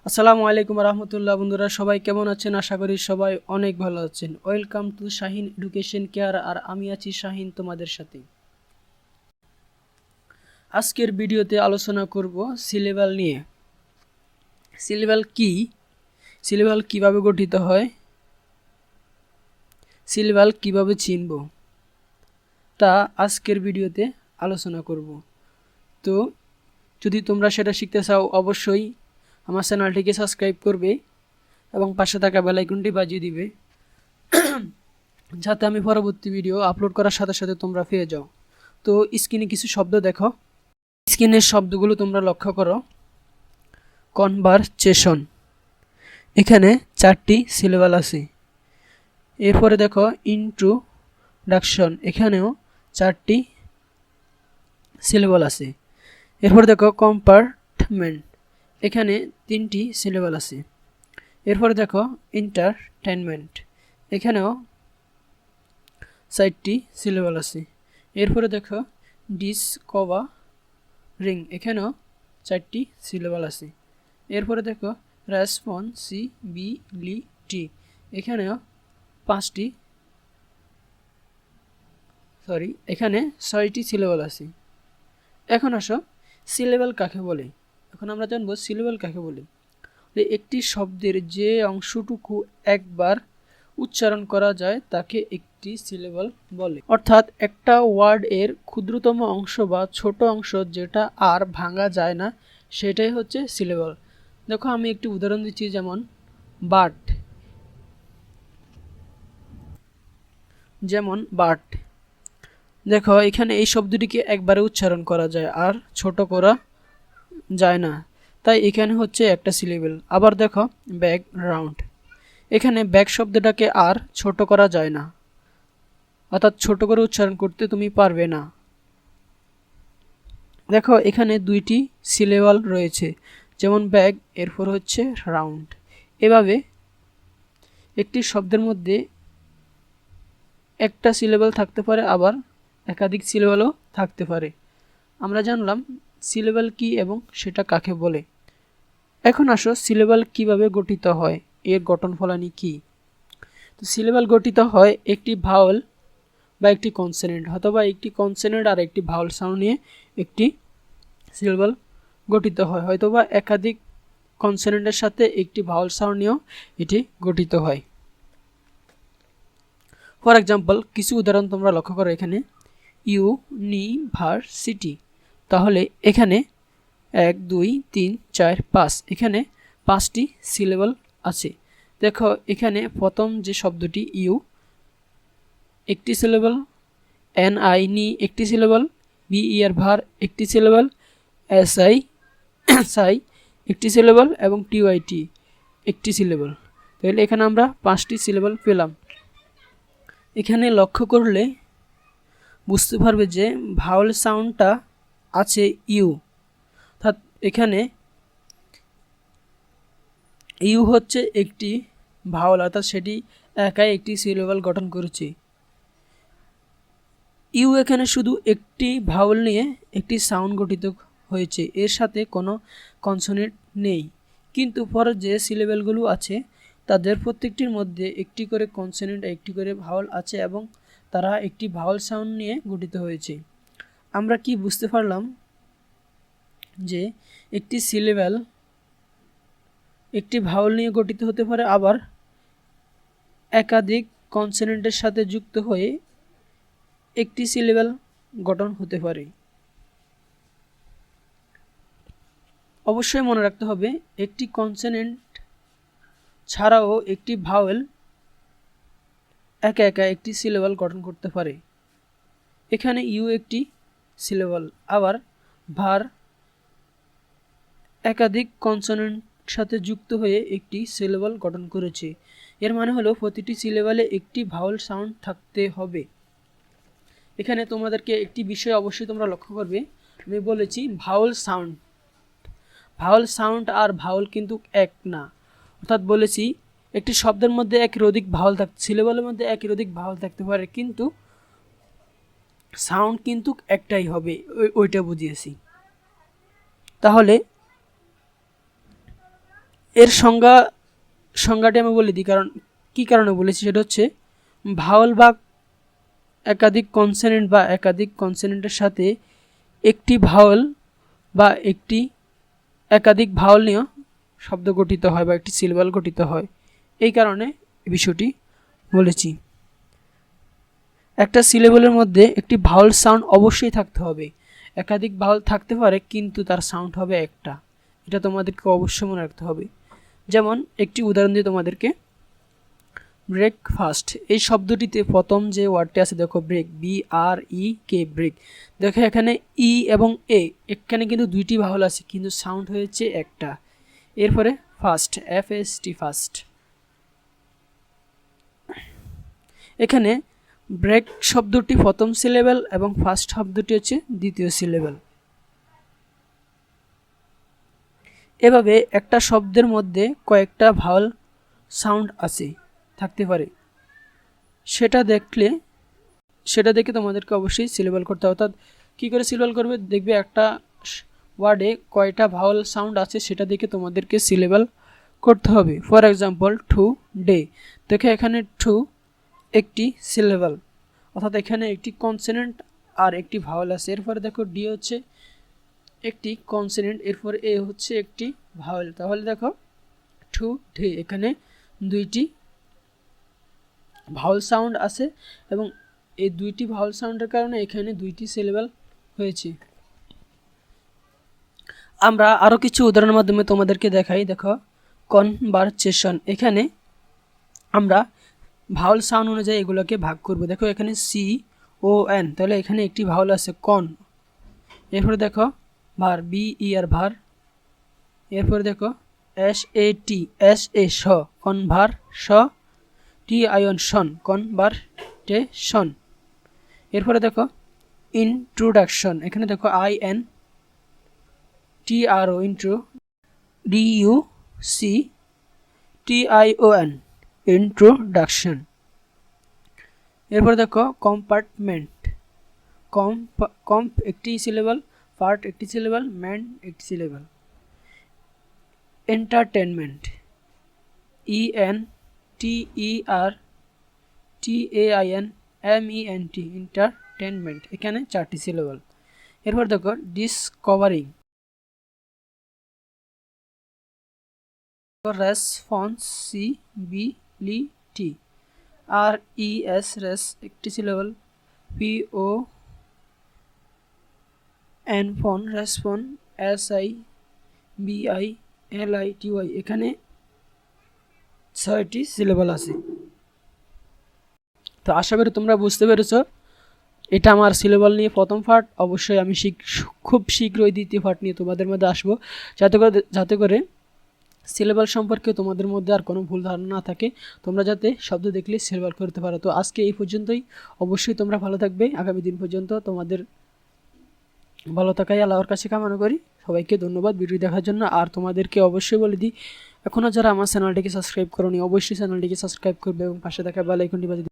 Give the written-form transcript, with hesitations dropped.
আসসালামু আলাইকুম রহমতুল্লাহ। বন্ধুরা সবাই কেমন আছেন? আশা করি সবাই অনেক ভালো আছেন। Welcome to Shahin education care, আর আমি আছি শাহিন তোমাদের সাথে। আজকের ভিডিওতে আলোচনা করব সিলেবাল নিয়ে। সিলেবাল কি, সিলেবাল কিভাবে গঠিত হয়, সিলেবাল কিভাবে চিনব, তা আজকের ভিডিওতে আলোচনা করব। তো যদি তোমরা সেটা শিখতে চাও অবশ্যই আমার চ্যানেলটিকে সাবস্ক্রাইব করবে এবং পাশে থাকা বেল আইকনটি বাজিয়ে দিবে, যাতে আমি পরবর্তী ভিডিও আপলোড করার সাথে সাথে তোমরা পেয়ে যাও। তো স্ক্রিনে কিছু শব্দ দেখো, স্ক্রিনের শব্দগুলো তোমরা লক্ষ্য করো। কনভারসেশন, এখানে 4টি সিলেবাল আছে। এরপরে দেখো ইন্ট্রোডাকশন, এখানেও 4টি সিলেবাল আছে। এরপর দেখো কম্পার্টমেন্ট, এখানে 3টি সিলেবাল আছে। এরপরে দেখো এন্টারটেনমেন্ট, এখানেও 4টি সিলেবাল আছে। এরপরে দেখো ডিসকভারিং, এখানেও 4টি সিলেবাল আছে। এরপরে দেখো রেসপন্সিবিলিটি, এখানেও 6টি সিলেবাল আছে। এখন আসো সিলেবাল কাকে বলে। এখন আমরা জানবো সিলেবাল কাকে বলে। একটি শব্দের যে অংশটুকু একবার উচ্চারণ করা যায় তাকে একটি সিলেবাল বলে। অর্থাৎ একটা ওয়ার্ড এর ক্ষুদ্রতম অংশ বা ছোট অংশ যেটা আর ভাঙা যায় না, সেটাই হচ্ছে সিলেবাল। দেখো আমি একটি উদাহরণ দিচ্ছি, যেমন বাট। দেখো এখানে এই শব্দটিকে একবারে উচ্চারণ করা যায় আর ছোট করা যায় না, তাই এখানে হচ্ছে একটা সিলেবাল। আবার দেখো ব্যাকগ্রাউন্ড, এখানে ব্যাক শব্দটাকে আর ছোট করা যায় না, অর্থাৎ ছোট করে উচ্চারণ করতে তুমি পারবে না। দেখো এখানে 2টি সিলেবাল রয়েছে, যেমন ব্যাক, এরপর হচ্ছে রাউন্ড। এভাবে একটি শব্দের মধ্যে একটা সিলেবাল থাকতে পারে, আবার একাধিক সিলেবালও থাকতে পারে। আমরা জানলাম সিলেবাল কি এবং সেটা কাকে বলে। এখন আসো সিলেবাল কিভাবে গঠিত হয়, এর গঠন ফলানি কি। তো সিলেবাল গঠিত হয় একটি ভাওয়েল বা একটি কনসোনেন্ট, অথবা একটি কনসোনেন্ট আর একটি ভাওয়েল সাউন্ড নিয়ে একটি সিলেবাল গঠিত হয়, হয়তোবা একাধিক কনসোনেন্টের সাথে একটি ভাওয়েল সাউন্ড নিয়েও এটি গঠিত হয়। ফর এক্সাম্পল, কিছু উদাহরণ তোমরা লক্ষ্য করো। এখানে ইউনিভার্সিটি, তাহলে এখানে 1 2 3 4 5, এখানে 5টি সিলেবাল আছে। দেখো এখানে প্রথম যে শব্দটি ইউ, একটি সিলেবাল, এন আই নি একটি সিলেবাল, বি ই আর ভার একটি সিলেবাল, এস আই সাই একটি সিলেবাল এবং টি ওয়াই টি একটি সিলেবাল। তাহলে এখানে আমরা 5টি সিলেবাল পেলাম। এখানে লক্ষ্য করলে বুঝতে পারবে যে ভাওয়েল সাউন্ডটা আছে ইউ, অর্থাৎ এখানে ইউ হচ্ছে একটি ভাওয়েল, অর্থাৎ সেটি একাই একটি সিলেবাল গঠন করেছে। ইউ এখানে শুধু একটি ভাওয়েল নিয়ে একটি সাউন্ড গঠিত হয়েছে, এর সাথে কোনো কনসোনেন্ট নেই। কিন্তু পরে যে সিলেবালগুলো আছে তাদের প্রত্যেকটির মধ্যে একটি করে কনসোনেন্ট, একটি করে ভাওয়েল আছে এবং তারা একটি ভাওয়েল সাউন্ড নিয়ে গঠিত হয়েছে। আমরা কি বুঝতে পারলাম যে একটি সিলেবাল একটি ভাওয়েল নিয়ে গঠিত হতে পারে, আবার একাধিক কনসোনেন্টের সাথে যুক্ত হয়ে একটি সিলেবাল গঠন হতে পারে। অবশ্যই মনে রাখতে হবে একটি কনসোনেন্ট ছাড়াও একটি ভাওয়েল একা একা একটি সিলেবাল গঠন করতে পারে। এখানে ইউ একটি সিলেবাল, আবার ভার একাধিক কনসোনেন্ট সাথে যুক্ত হয়ে একটি সিলেবাল গঠন করেছে। এর মানে হলো প্রতিটি সিলেবালে একটি ভাওয়েল সাউন্ড থাকতে হবে। এখানে তোমাদেরকে একটি বিষয় অবশ্যই তোমরা লক্ষ্য করবে, আমি বলেছি ভাওয়েল সাউন্ড আর ভাওয়েল কিন্তু এক না। অর্থাৎ বলেছি একটি শব্দের মধ্যে একের অধিক ভাওয়েল সিলেবালের মধ্যে একের অধিক ভাওয়েল থাকতে পারে, কিন্তু সাউন্ড কিন্তু একটাই হবে, ওইটা বুঝিয়েছি। তাহলে এর সংজ্ঞাটি আমি বলে দিই, কারণ কী কারণে বলেছি সেটা হচ্ছে ভাওয়াল বা একাধিক কনসোনেন্ট বা একাধিক কনসোনেন্টের সাথে একটি ভাওয়াল বা একাধিক ভাওয়াল নিয়ে শব্দ গঠিত হয় বা একটি সিলেবল গঠিত হয়, এই কারণে এই বিষয়টি বলেছি। একটা সিলেবলের মধ্যে একটি ভাওয়াল সাউন্ড অবশ্যই থাকতে হবে। একাধিক ভাওয়াল থাকতে পারে কিন্তু তার সাউন্ড হবে একটা, এটা তোমাদেরকে অবশ্যই মনে রাখতে হবে। যেমন একটি উদাহরণ দিয়ে তোমাদেরকে, ব্রেকফাস্ট এই শব্দটিতে প্রথম যে ওয়ার্ডটি আছে দেখো ব্রেক, BREK, ব্রেক। দেখো এখানে ই এবং এ, এখানে কিন্তু দুইটি ভাওয়াল আছে কিন্তু সাউন্ড হয়েছে একটা। এরপরে ফাস্ট, FAST, ফাস্ট। এখানে ব্রেক শব্দটি প্রথম সিলেবল এবং ফাস্ট শব্দটি হচ্ছে দ্বিতীয় সিলেবল। এভাবে একটা শব্দের মধ্যে কয়েকটা ভাওয়াল সাউন্ড আছে, থাকতে পারে, সেটা দেখে তোমাদেরকে অবশ্যই সিলেবল করতে হবে। অর্থাৎ কী করে সিলেবল করবে, দেখবে একটা ওয়ার্ডে কয়টা ভাওয়াল সাউন্ড আছে সেটা দেখে তোমাদেরকে সিলেবল করতে হবে। ফর এক্সাম্পল টু ডে, দেখো এখানে টু একটি সিলেবল, অর্থাৎ এখানে একটি কনসোনেন্ট আর একটি ভাওয়াল আছে। এরপরে দেখো ডি হচ্ছে একটি কনসোনেন্ট, এরপর এ হচ্ছে একটি ভাওয়াল, তাহলে দেখো টু ডে এখানে দুইটি ভাওয়াল সাউন্ড আছে এবং এই দুইটি ভাওয়াল সাউন্ডের কারণে এখানে দুইটি সিলেবল হয়েছে। আমরা আরও কিছু উদাহরণের মাধ্যমে তোমাদেরকে দেখাই। দেখো কনভারসেশন, এখানে আমরা ভাওয়াল সাউন্ড অনুযায়ী এগুলোকে ভাগ করব। দেখো এখানে CON, তাহলে এখানে একটি ভাওয়াল আছে কন। এরপরে দেখো ভার, BER ভার। এরপরে দেখো SAT স, কনভার স, TION শন, কনভারটেশন। এরপরে দেখো ইন্ট্রোডাকশন, এখানে দেখো INTRO, ইন্ট্রো, DUCTION, ইন্ট্রোডাকশন। এরপরে দেখো কম্পার্টমেন্ট, কম্প একটি সিলেবল, পার্ট একটি সিলেবল, ম্যান একটি সিলেবল। এন্টারটেনমেন্ট, ENTERTAINMENT, এন্টারটেনমেন্ট, এখানে চারটি সিলেবল। এরপর দেখো ডিসকভারিং, রেসপন্সিবিলিটি, RES, রেস একটি সিলেবল, PON, ফোন, রেসপন, SIBILITY, এখানে 6টি সিলেবল আছে। তো আশা করি তোমরা বুঝতে পেরেছ। এটা আমার সিলেবল নিয়ে প্রথম পার্ট। অবশ্যই আমি খুব শীঘ্রই দ্বিতীয় পার্ট নিয়ে তোমাদের মধ্যে আসবো, যাতে করে সিলেবল সম্পর্কে তোমাদের মধ্যে আর কোনো ভুল ধারণা না থাকে, তোমরা যাতে শব্দ দেখলে সিলেবল করতে পারো। তো আজকে এই পর্যন্তই। অবশ্যই তোমরা ভালো থাকবে। আগামী দিন পর্যন্ত তোমাদের ভালো থাকাই আল্লাহর কাছে কামনা করি। সবাইকে ধন্যবাদ ভিডিও দেখার জন্য। আর তোমাদেরকে অবশ্যই বলে দিই, এখনও যারা আমার চ্যানেলটিকে সাবস্ক্রাইব করোনি অবশ্যই চ্যানেলটিকে সাবস্ক্রাইব করবে এবং পাশে থাকা বেল আইকনটি বাজিয়ে